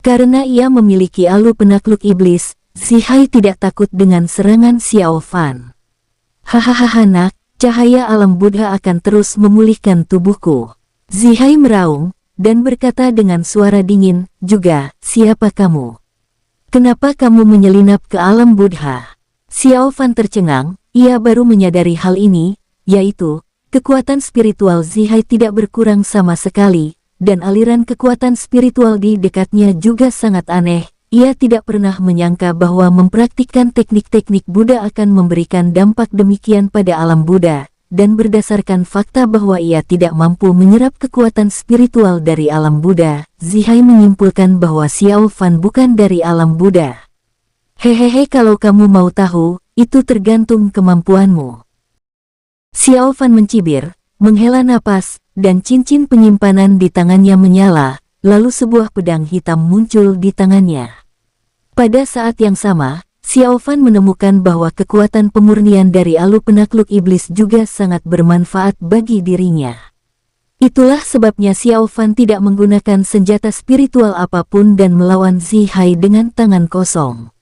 Karena ia memiliki alu penakluk iblis, Zihai tidak takut dengan serangan Xiao Fan. Hahaha nak, cahaya alam Buddha akan terus memulihkan tubuhku. Zihai meraung, dan berkata dengan suara dingin, juga, siapa kamu? Kenapa kamu menyelinap ke alam Buddha? Xiao Fan tercengang, ia baru menyadari hal ini, yaitu, kekuatan spiritual Zihai tidak berkurang sama sekali, dan aliran kekuatan spiritual di dekatnya juga sangat aneh. Ia tidak pernah menyangka bahwa mempraktikkan teknik-teknik Buddha akan memberikan dampak demikian pada alam Buddha. Dan berdasarkan fakta bahwa ia tidak mampu menyerap kekuatan spiritual dari alam Buddha, Zihai menyimpulkan bahwa Xiao Fan bukan dari alam Buddha. Hehehe, kalau kamu mau tahu, itu tergantung kemampuanmu. Xiao Fan mencibir, menghela napas, dan cincin penyimpanan di tangannya menyala, lalu sebuah pedang hitam muncul di tangannya. Pada saat yang sama, Xiao Fan menemukan bahwa kekuatan pemurnian dari alu penakluk iblis juga sangat bermanfaat bagi dirinya. Itulah sebabnya Xiao Fan tidak menggunakan senjata spiritual apapun dan melawan Zihai dengan tangan kosong.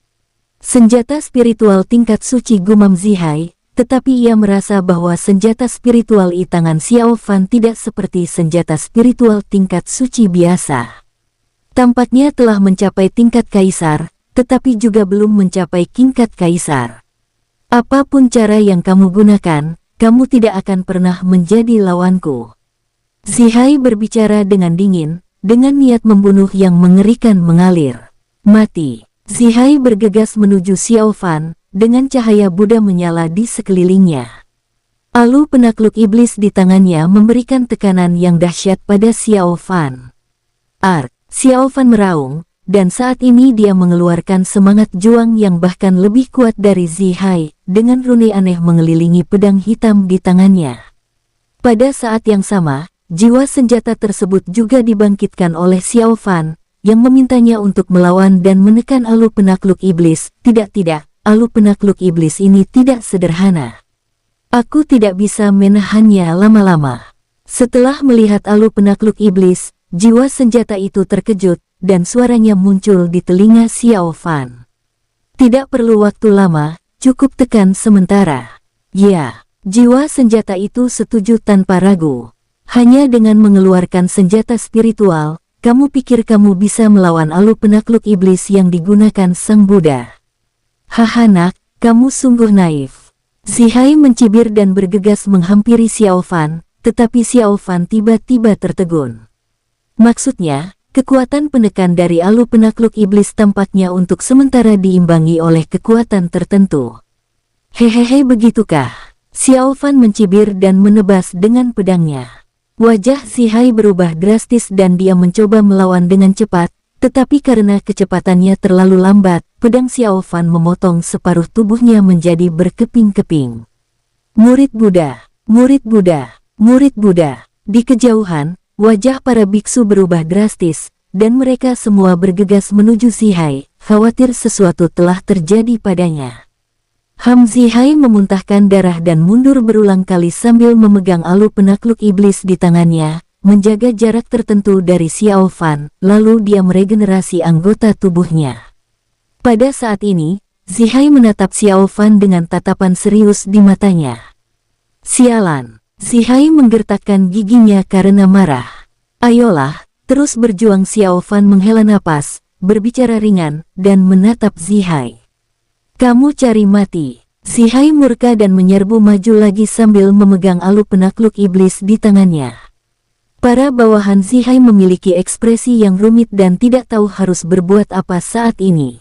Senjata spiritual tingkat suci, gumam Zihai, tetapi ia merasa bahwa senjata spiritual di tangan Xiao Fan tidak seperti senjata spiritual tingkat suci biasa. Tampaknya telah mencapai tingkat kaisar, tetapi juga belum mencapai tingkat kaisar. Apapun cara yang kamu gunakan, kamu tidak akan pernah menjadi lawanku. Zihai berbicara dengan dingin, dengan niat membunuh yang mengerikan mengalir. Mati. Zihai bergegas menuju Xiao Fan, dengan cahaya Buddha menyala di sekelilingnya. Alu penakluk iblis di tangannya memberikan tekanan yang dahsyat pada Xiao Fan. Xiao Fan meraung, dan saat ini dia mengeluarkan semangat juang yang bahkan lebih kuat dari Zihai, dengan rune aneh mengelilingi pedang hitam di tangannya. Pada saat yang sama, jiwa senjata tersebut juga dibangkitkan oleh Xiao Fan, yang memintanya untuk melawan dan menekan Alu penakluk iblis. Tidak, Alu penakluk iblis ini tidak sederhana. Aku tidak bisa menahannya lama-lama. Setelah melihat Alu penakluk iblis, jiwa senjata itu terkejut, dan suaranya muncul di telinga Xiao Fan. Tidak perlu waktu lama, cukup tekan sementara. Ya, jiwa senjata itu setuju tanpa ragu. Hanya dengan mengeluarkan senjata spiritual, kamu pikir kamu bisa melawan Alu penakluk iblis yang digunakan Sang Buddha? Haha nak, kamu sungguh naif. Zihai mencibir dan bergegas menghampiri Xiao Fan, tetapi Xiao Fan tiba-tiba tertegun. Maksudnya, kekuatan penekan dari Alu penakluk iblis tampaknya untuk sementara diimbangi oleh kekuatan tertentu. Hehehe, begitukah? Xiao Fan mencibir dan menebas dengan pedangnya. Wajah Zihai berubah drastis dan dia mencoba melawan dengan cepat, tetapi karena kecepatannya terlalu lambat, pedang Xiao Fan memotong separuh tubuhnya menjadi berkeping-keping. Murid Buddha, murid Buddha, murid Buddha. Di kejauhan, wajah para biksu berubah drastis, dan mereka semua bergegas menuju Zihai, khawatir sesuatu telah terjadi padanya. Zihai memuntahkan darah dan mundur berulang kali sambil memegang Alu penakluk iblis di tangannya, menjaga jarak tertentu dari Xiao Fan, lalu dia meregenerasi anggota tubuhnya. Pada saat ini, Zihai menatap Xiao Fan dengan tatapan serius di matanya. Sialan! Zihai menggertakkan giginya karena marah. Ayolah, terus berjuang. Xiao Fan menghela napas, berbicara ringan, dan menatap Zihai. Kamu cari mati. Zihai murka dan menyerbu maju lagi sambil memegang Alu penakluk iblis di tangannya. Para bawahan Zihai memiliki ekspresi yang rumit dan tidak tahu harus berbuat apa saat ini.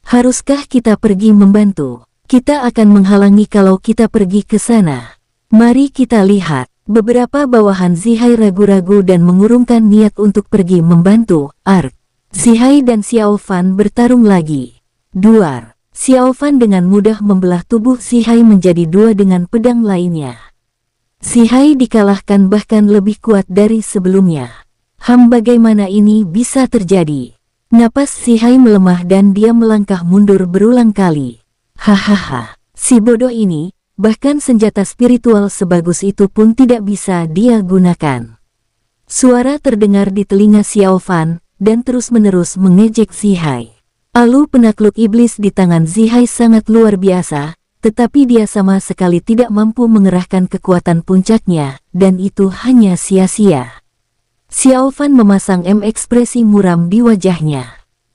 Haruskah kita pergi membantu? Kita akan menghalangi kalau kita pergi ke sana. Mari kita lihat. Beberapa bawahan Zihai ragu-ragu dan mengurungkan niat untuk pergi membantu. Zihai dan Xiao Fan bertarung lagi. Duar. Xiao Fan dengan mudah membelah tubuh Zihai menjadi dua dengan pedang lainnya. Zihai dikalahkan bahkan lebih kuat dari sebelumnya. Bagaimana ini bisa terjadi? Napas Zihai melemah dan dia melangkah mundur berulang kali. Hahaha, si bodoh ini. Bahkan senjata spiritual sebagus itu pun tidak bisa dia gunakan. Suara terdengar di telinga Xiao Fan, dan terus-menerus mengejek Zihai. Alu penakluk iblis di tangan Zihai sangat luar biasa, tetapi dia sama sekali tidak mampu mengerahkan kekuatan puncaknya, dan itu hanya sia-sia. Xiao Fan memasang ekspresi muram di wajahnya.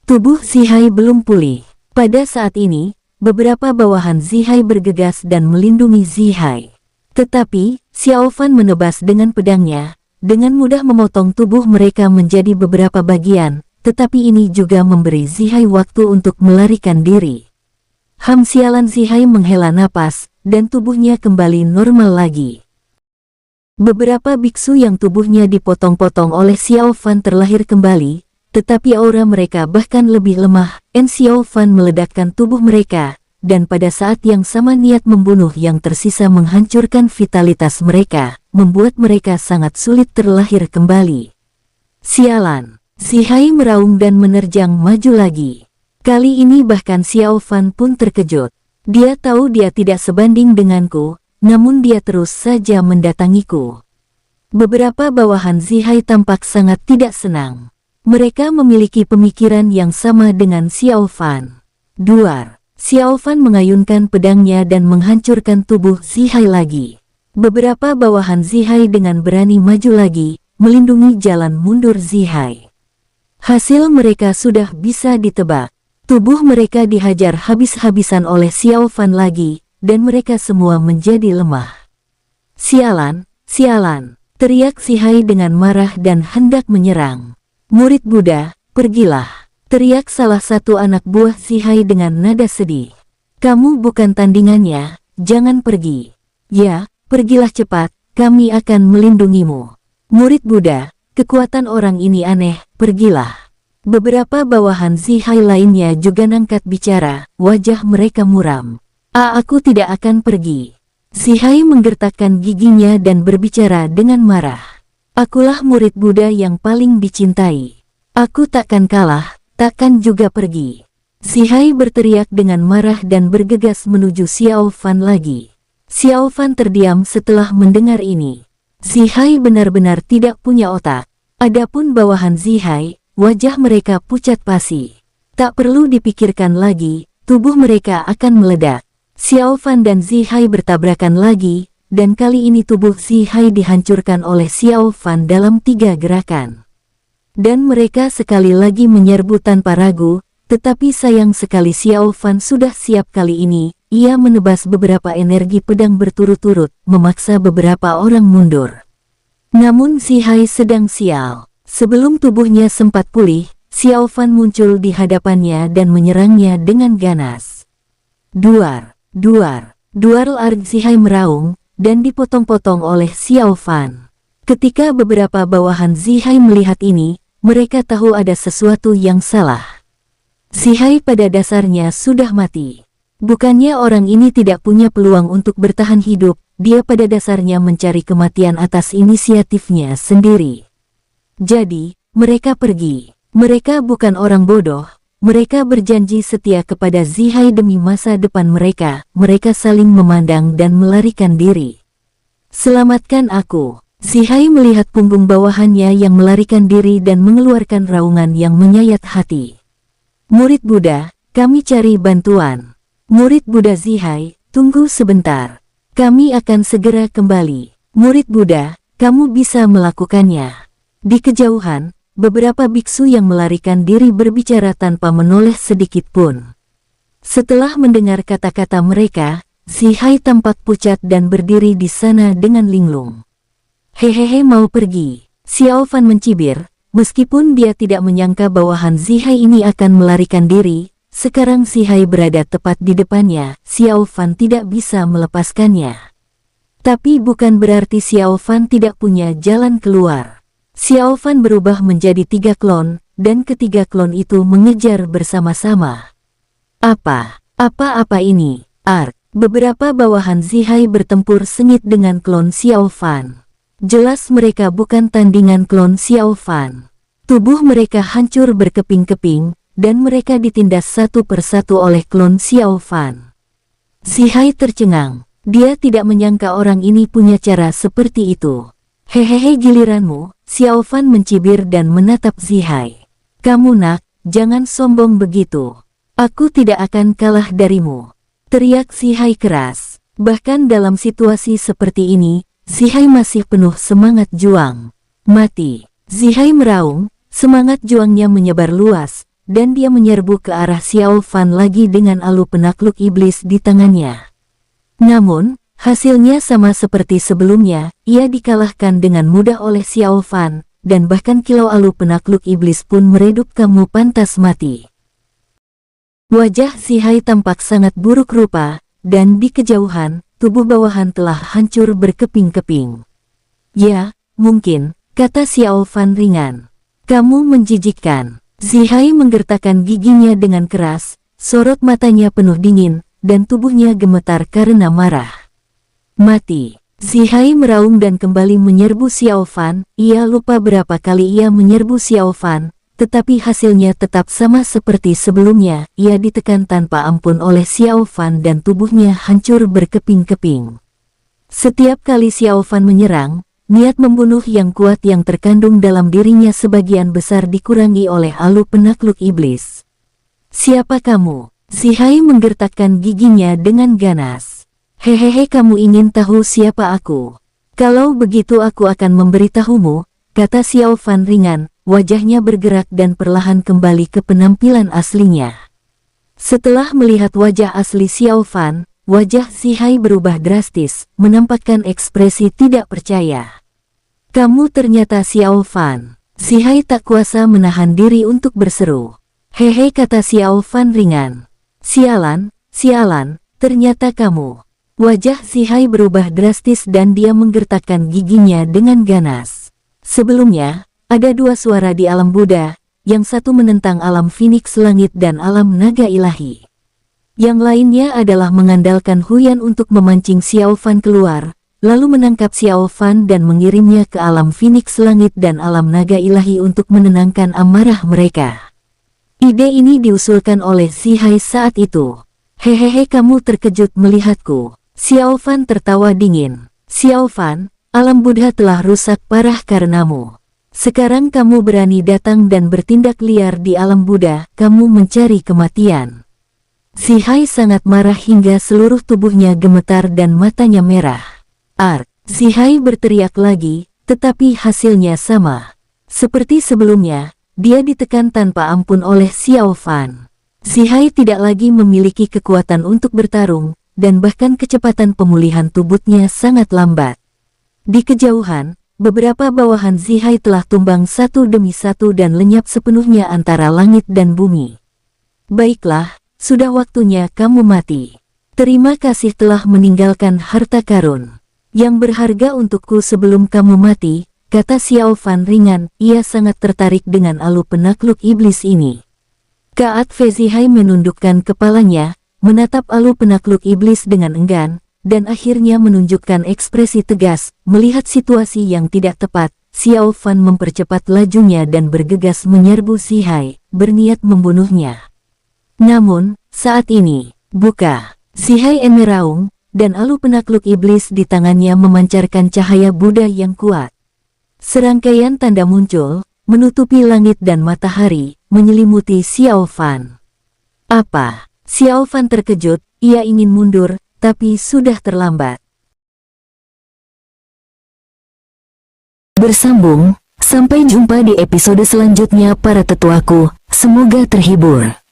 Tubuh Zihai belum pulih. Pada saat ini, beberapa bawahan Zihai bergegas dan melindungi Zihai. Tetapi, Xiao Fan menebas dengan pedangnya, dengan mudah memotong tubuh mereka menjadi beberapa bagian, tetapi ini juga memberi Zihai waktu untuk melarikan diri. Sialan! Zihai menghela napas, dan tubuhnya kembali normal lagi. Beberapa biksu yang tubuhnya dipotong-potong oleh Xiao Fan terlahir kembali, tetapi aura mereka bahkan lebih lemah. Xiao Fan meledakkan tubuh mereka, dan pada saat yang sama niat membunuh yang tersisa menghancurkan vitalitas mereka, membuat mereka sangat sulit terlahir kembali. Sialan! Zihai meraung dan menerjang maju lagi. Kali ini bahkan Xiao Fan pun terkejut. Dia tahu dia tidak sebanding denganku, namun dia terus saja mendatangiku. Beberapa bawahan Zihai tampak sangat tidak senang. Mereka memiliki pemikiran yang sama dengan Xiao Fan. Duar. Xiao Fan mengayunkan pedangnya dan menghancurkan tubuh Zihai lagi. Beberapa bawahan Zihai dengan berani maju lagi, melindungi jalan mundur Zihai. Hasil mereka sudah bisa ditebak. Tubuh mereka dihajar habis-habisan oleh Xiao Fan lagi, dan mereka semua menjadi lemah. Sialan, sialan, teriak Si Hai dengan marah dan hendak menyerang. Murid Buddha, pergilah, teriak salah satu anak buah Si Hai dengan nada sedih. Kamu bukan tandingannya, jangan pergi. Ya, pergilah cepat, kami akan melindungimu. Murid Buddha, kekuatan orang ini aneh, pergilah. Beberapa bawahan Si Hai lainnya juga ngangkat bicara, wajah mereka muram. Aku tidak akan pergi. Si Hai menggertakkan giginya dan berbicara dengan marah. Akulah murid Buddha yang paling dicintai. Aku takkan kalah, takkan juga pergi. Si Hai berteriak dengan marah dan bergegas menuju Xiao Fan lagi. Xiao Fan terdiam setelah mendengar ini. Si Hai benar-benar tidak punya otak. Adapun bawahan Si Hai, wajah mereka pucat pasi. Tak perlu dipikirkan lagi, tubuh mereka akan meledak. Xiao Fan dan Si Hai bertabrakan lagi, dan kali ini tubuh Si Hai dihancurkan oleh Xiao Fan dalam 3 gerakan. Dan mereka sekali lagi menyerbu tanpa ragu, tetapi sayang sekali Xiao Fan sudah siap kali ini. Ia menebas beberapa energi pedang berturut-turut, memaksa beberapa orang mundur. Namun Si Hai sedang sial. Sebelum tubuhnya sempat pulih, Xiao Fan muncul di hadapannya dan menyerangnya dengan ganas. Duar, duar, duar arg Si Hai meraung, dan dipotong-potong oleh Xiao Fan. Ketika beberapa bawahan Si Hai melihat ini, mereka tahu ada sesuatu yang salah. Si Hai pada dasarnya sudah mati. Bukannya orang ini tidak punya peluang untuk bertahan hidup, dia pada dasarnya mencari kematian atas inisiatifnya sendiri. Jadi, mereka pergi. Mereka bukan orang bodoh, mereka berjanji setia kepada Si Hai demi masa depan mereka. Mereka saling memandang dan melarikan diri. Selamatkan aku. Si Hai melihat punggung bawahannya yang melarikan diri dan mengeluarkan raungan yang menyayat hati. Murid Buddha, kami cari bantuan. Murid Buddha Si Hai, tunggu sebentar. Kami akan segera kembali. Murid Buddha, kamu bisa melakukannya. Di kejauhan, beberapa biksu yang melarikan diri berbicara tanpa menoleh sedikit pun. Setelah mendengar kata-kata mereka, Si Hai tampak pucat dan berdiri di sana dengan linglung. Hehehe, mau pergi. Xiao Fan mencibir, meskipun dia tidak menyangka bawahan Si Hai ini akan melarikan diri. Sekarang Si Hai berada tepat di depannya, Xiao Fan tidak bisa melepaskannya. Tapi bukan berarti Xiao Fan tidak punya jalan keluar. Xiao Fan berubah menjadi 3 klon, dan ketiga klon itu mengejar bersama-sama. Apa ini? Beberapa bawahan Si Hai bertempur sengit dengan klon Xiao Fan. Jelas mereka bukan tandingan klon Xiao Fan. Tubuh mereka hancur berkeping-keping, dan mereka ditindas satu persatu oleh klon Xiao Fan. Si Hai tercengang. Dia tidak menyangka orang ini punya cara seperti itu. Hehehe, giliranmu. Xiao Fan mencibir dan menatap Si Hai. Kamu nak, jangan sombong begitu. Aku tidak akan kalah darimu. Teriak Si Hai keras. Bahkan dalam situasi seperti ini, Si Hai masih penuh semangat juang. Mati. Si Hai meraung, semangat juangnya menyebar luas, dan dia menyerbu ke arah Xiao Fan lagi dengan alu penakluk iblis di tangannya. Namun, hasilnya sama seperti sebelumnya, ia dikalahkan dengan mudah oleh Xiao Fan, dan bahkan kilau alu penakluk iblis pun meredup. Kamu pantas mati. Wajah Si Hai tampak sangat buruk rupa, dan di kejauhan, tubuh bawahan telah hancur berkeping-keping. Ya, mungkin, kata Xiao Fan ringan. Kamu menjijikkan. Si Hai menggertakkan giginya dengan keras, sorot matanya penuh dingin, dan tubuhnya gemetar karena marah. Mati. Si Hai meraung dan kembali menyerbu Xiao Fan. Ia lupa berapa kali ia menyerbu Xiao Fan, tetapi hasilnya tetap sama seperti sebelumnya. Ia ditekan tanpa ampun oleh Xiao Fan dan tubuhnya hancur berkeping-keping. Setiap kali Xiao Fan menyerang, niat membunuh yang kuat yang terkandung dalam dirinya sebagian besar dikurangi oleh alu penakluk iblis. Siapa kamu? Si Hai menggertakkan giginya dengan ganas. Hehehe, kamu ingin tahu siapa aku? Kalau begitu aku akan memberitahumu, kata Xiao Fan ringan, wajahnya bergerak dan perlahan kembali ke penampilan aslinya. Setelah melihat wajah asli Xiao Fan, wajah Si Hai berubah drastis, menampakkan ekspresi tidak percaya. Kamu ternyata Xiao Fan. Si Hai tak kuasa menahan diri untuk berseru. Hehe, kata Xiao Fan ringan. Sialan, sialan, ternyata kamu. Wajah Si Hai berubah drastis dan dia menggertakkan giginya dengan ganas. Sebelumnya, ada dua suara di alam Buddha, yang satu menentang alam Phoenix Langit dan alam naga ilahi. Yang lainnya adalah mengandalkan Huyan untuk memancing Xiao Fan keluar, lalu menangkap Xiao Fan dan mengirimnya ke alam Phoenix Langit dan alam naga ilahi untuk menenangkan amarah mereka. Ide ini diusulkan oleh Si Hai saat itu. Hehehe, kamu terkejut melihatku. Xiao Fan tertawa dingin. Xiao Fan, alam Buddha telah rusak parah karenamu. Sekarang kamu berani datang dan bertindak liar di alam Buddha, kamu mencari kematian. Si Hai sangat marah hingga seluruh tubuhnya gemetar dan matanya merah. Si Hai berteriak lagi, tetapi hasilnya sama. Seperti sebelumnya, dia ditekan tanpa ampun oleh Xiao Fan. Si Hai tidak lagi memiliki kekuatan untuk bertarung, dan bahkan kecepatan pemulihan tubuhnya sangat lambat. Di kejauhan, beberapa bawahan Si Hai telah tumbang satu demi satu dan lenyap sepenuhnya antara langit dan bumi. Baiklah, sudah waktunya kamu mati. Terima kasih telah meninggalkan harta karun yang berharga untukku sebelum kamu mati, kata Xiao Fan ringan. Ia sangat tertarik dengan alu penakluk iblis ini. Kaat Si Hai menundukkan kepalanya, menatap alu penakluk iblis dengan enggan, dan akhirnya menunjukkan ekspresi tegas. Melihat situasi yang tidak tepat, Xiao Fan mempercepat lajunya dan bergegas menyerbu Si Hai, berniat membunuhnya. Namun, saat ini, buka. Si Hai meraung, dan alu penakluk iblis di tangannya memancarkan cahaya Buddha yang kuat. Serangkaian tanda muncul, menutupi langit dan matahari, menyelimuti Xiao Fan. Apa? Xiao Fan terkejut, ia ingin mundur, tapi sudah terlambat. Bersambung, sampai jumpa di episode selanjutnya para tetuaku, semoga terhibur.